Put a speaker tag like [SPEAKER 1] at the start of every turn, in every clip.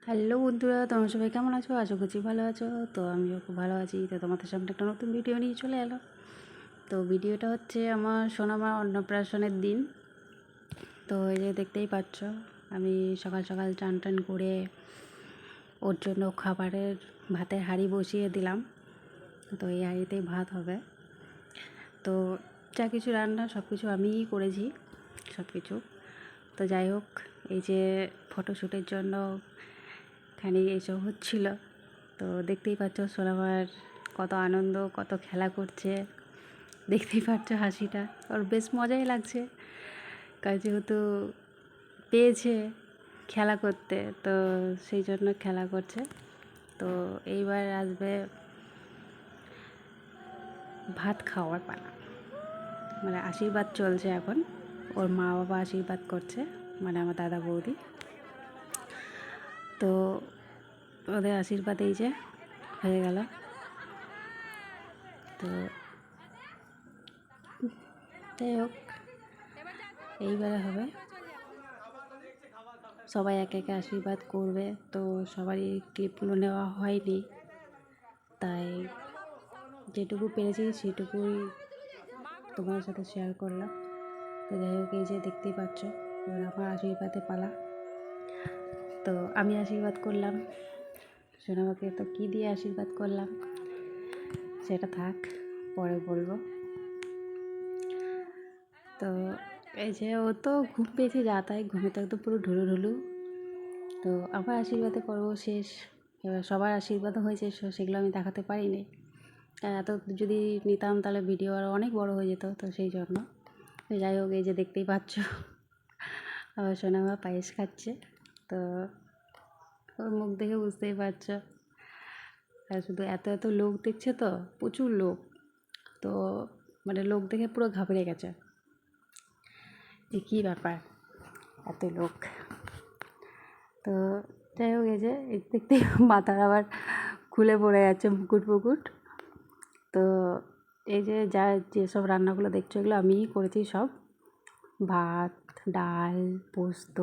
[SPEAKER 1] Hello বন্ধুরা, তোমরা সবাই কেমন আছো? আশা করছি ভালো আছো। তো আমিও খুব ভালো আছি। তো তোমাদের সামনে একটা নতুন ভিডিও নিয়ে চলে এলো। তো ভিডিওটা হচ্ছে আমার সোনামার অন্নপ্রাশনের দিন। তো এই যে দেখতেই পাচ্ছ, আমি সকাল সকাল চান টান করে ওর জন্য ভাতের হাঁড়ি বসিয়ে দিলাম। তো এই হাঁড়িতেই ভাত হবে। তো যা কিছু রান্না সব কিছু আমিই করেছি, সব কিছু। তো যাই হোক, এই যে ফটোশ্যুটের জন্য খানিক এইসব হচ্ছিল। তো দেখতেই পাচ্ছ সোনামার কত আনন্দ, কত খেলা করছে। দেখতেই পাচ্ছ হাসিটা, ওর বেশ মজাই লাগছে, কারণ যেহেতু পেয়েছে খেলা করতে, তো সেই জন্য খেলা করছে। তো এইবার আসবে ভাত খাওয়ার পালা, মানে আশীর্বাদ চলছে এখন। ওর মা বাবা আশীর্বাদ করছে, মানে আমার দাদা বৌদি। তো ওদের আশীর্বাদ এই যে হয়ে গেল। তো যাই হোক, এইবারে হবে, সবাই একে একে আশীর্বাদ করবে। তো সবারই ক্লিপগুলো নেওয়া হয়নি, তাই যেটুকু পেরেছি সেটুকুই তোমার সাথে শেয়ার করলাম। তো যাই হোক, এই যে দেখতেই পাচ্ছ এবার আমার আশীর্বাদে পালা। তো আমি আশীর্বাদ করলাম সোনামাকে। তো কী দিয়ে আশীর্বাদ করলাম সেটা থাক, পরে বলবো। তো এই যে ও তো ঘুম পেয়েছে, যা তাই ঘুমে তো একদম পুরো ঢুলু। তো আমার আশীর্বাদে পর্ব শেষ। এবার সবার আশীর্বাদও হয়েছে, সেগুলো আমি দেখাতে পারিনি। এত যদি নিতাম তাহলে ভিডিও আরও অনেক বড় হয়ে যেত। তো সেই জন্য যাই হোক, এই যে দেখতেই পাচ্ছ আমার সোনামা পায়েস খাচ্ছে। তো ওর মুখ দেখে বুঝতেই পারছো। আর শুধু এত এত লোক দেখছে, তো প্রচুর লোক। তো মানে লোক দেখে পুরো ঘাবড়ে গেছে যে কী ব্যাপার, এত লোক। তো যাই হোক, এই যে দেখতে মাথার আবার খুলে পড়ে যাচ্ছে মুকুট। তো এই যে যেসব রান্নাগুলো দেখছো এগুলো আমিই করেছি সব। ভাত, ডাল, পোস্ত,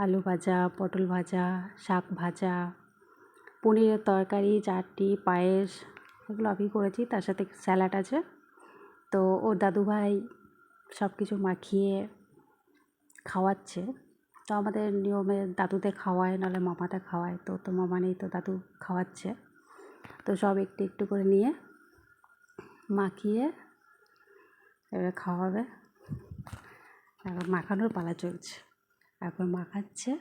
[SPEAKER 1] আলু ভাজা, পটল ভাজা, শাক ভাজা, পনিরের তরকারি, চাটনি, পায়েস, এগুলো আমি করেছি। তার সাথে স্যালাড আছে। তো ওর দাদুভাই সব কিছু মাখিয়ে খাওয়াচ্ছে। তো আমাদের নিয়মে দাদুতে খাওয়ায়, নাহলে মামাতে খাওয়ায়। তো মামা নেই, তো দাদু খাওয়াচ্ছে। তো সব একটু একটু করে নিয়ে মাখিয়ে এবার খাওয়াবে। এখন মাখানোর পালা চলছে, এখন মাখাচ্ছে।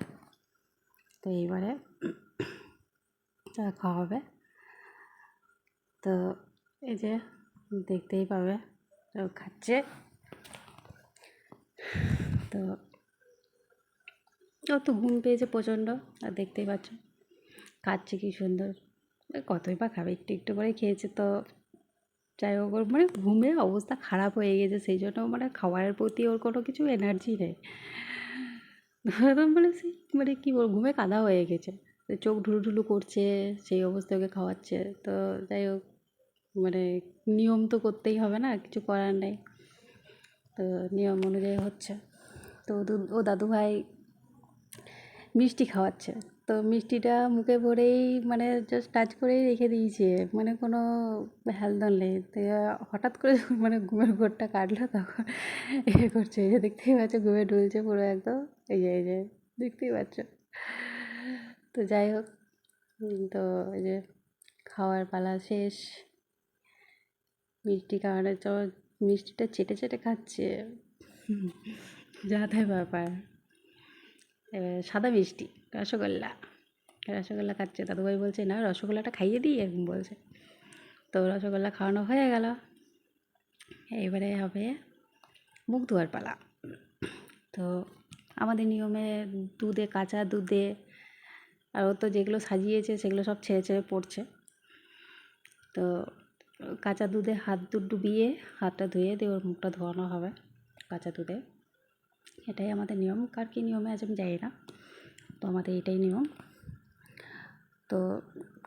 [SPEAKER 1] তো এইবারে খাওয়াবে। তো এই যে দেখতেই পাবে ও খাচ্ছে। তো ও তো ঘুম পেয়েছে প্রচণ্ড, আর দেখতেই পাচ্ছ খাচ্ছে কি সুন্দর। কতই বা খাবে, একটু একটু করে খেয়েছে। তো যাই হোক, ওর মানে ঘুমে অবস্থা খারাপ হয়ে গেছে, সেই জন্য মানে খাবারের প্রতি ওর কোনো কিছু এনার্জি নেই। একদম মানে কী বলবো, ঘুমে কাদা হয়ে গেছে। চোখ ঢুলু করছে, সেই অবস্থায় ওকে খাওয়াচ্ছে। তো যাই হোক, মানে নিয়ম তো করতেই হবে, না কিছু করার নেই। তো নিয়ম অনুযায়ী হচ্ছে। তো ও দাদুভাই মিষ্টি খাওয়াচ্ছে। তো মিষ্টিটা মুখে ভরেই মানে জাস্ট টাচ করেই রেখে দিয়েছে, মানে কোনো হেলদোল নেই। তো হঠাৎ করে যখন মানে ঘুমের ঘোরটা কাটলো, তখন করছে। এই যে দেখতেই পাচ্ছ ঘুমে ঢুলছে পুরো একদম। এই যে দেখতেই পাচ্ছ। তো যাই হোক, তো এই যে খাওয়ার পালা শেষ। মিষ্টি খাওয়ানোর জন্য মিষ্টিটা চেটে খাচ্ছে, যা তাই ব্যাপার। সাদা মিষ্টি, রসগোল্লা খাচ্ছে। দাদুভাই বলছে না, রসগোল্লাটা খাইয়ে দিই, এরকম বলছে। তো রসগোল্লা খাওয়ানো হয়ে গেল। এবারে হবে মুখ ধোয়ার পালা। তো আমাদের নিয়মে কাঁচা দুধে, আর ও তো যেগুলো সাজিয়েছে সেগুলো সব ছেড়ে পড়ছে। তো কাঁচা দুধে হাত ডুবিয়ে হাতটা ধুয়ে দিয়ে ওর মুখটা ধোয়ানো হবে কাঁচা দুধে। এটাই আমাদের নিয়ম। কার কী নিয়মে আছে আমি জানি না, তো আমাদের এটাই নিয়ম। তো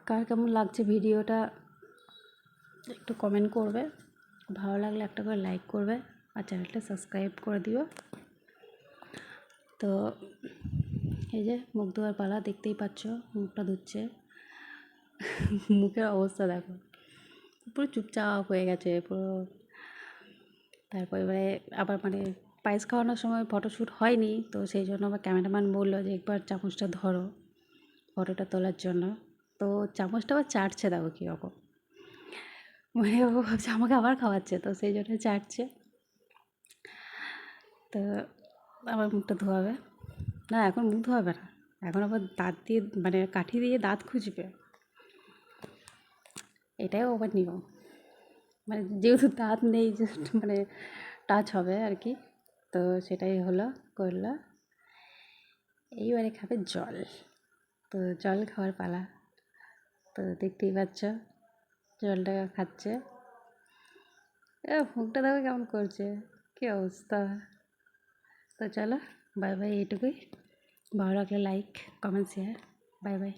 [SPEAKER 1] কার কেমন লাগছে ভিডিওটা একটু কমেন্ট করবে, ভালো লাগলে একটা করে লাইক করবে, আর চ্যানেলটা সাবস্ক্রাইব করে দিও। তো এই যে মুখ ধোয়ার পালা, দেখতেই পাচ্ছ মুখটা ধুচ্ছে। মুখের অবস্থা দেখো, পুরো চুপচাপ হয়ে গেছে পুরো। তারপর এবারে আবার মানে পায়েস খাওয়ানোর সময় ফটোশ্যুট হয়নি, তো সেই জন্য আমার ক্যামেরাম্যান বললো যে একবার চামচটা ধরো ফটোটা তোলার জন্য। তো চামচটা আবার চাটছে, দেখো কীরকম, মানে ও ভাবছে আমাকে আবার খাওয়াচ্ছে, তো সেই জন্য চাটছে। তো আবার মুখটা ধোয়াবে না, এখন মুখ ধোয়াবে না, এখন আবার দাঁত দিয়ে মানে কাঠি দিয়ে দাঁত খুঁজবে, এটাই আবার নিয়ম। মানে যেহেতু দাঁত নেই, জাস্ট মানে টাচ হবে আর কি, তো সেটাই হলো, করলো। এইবারে খাবে জল, তো জল খাওয়ার পালা। তো দেখতেই পাচ্ছ জলটা খাচ্ছে। মুখটা দেখো কেমন করছে, কী অবস্থা। তো চলো, বাই বাই, এইটুকুই। ভালো লাগলে like, comment, share. Bye bye.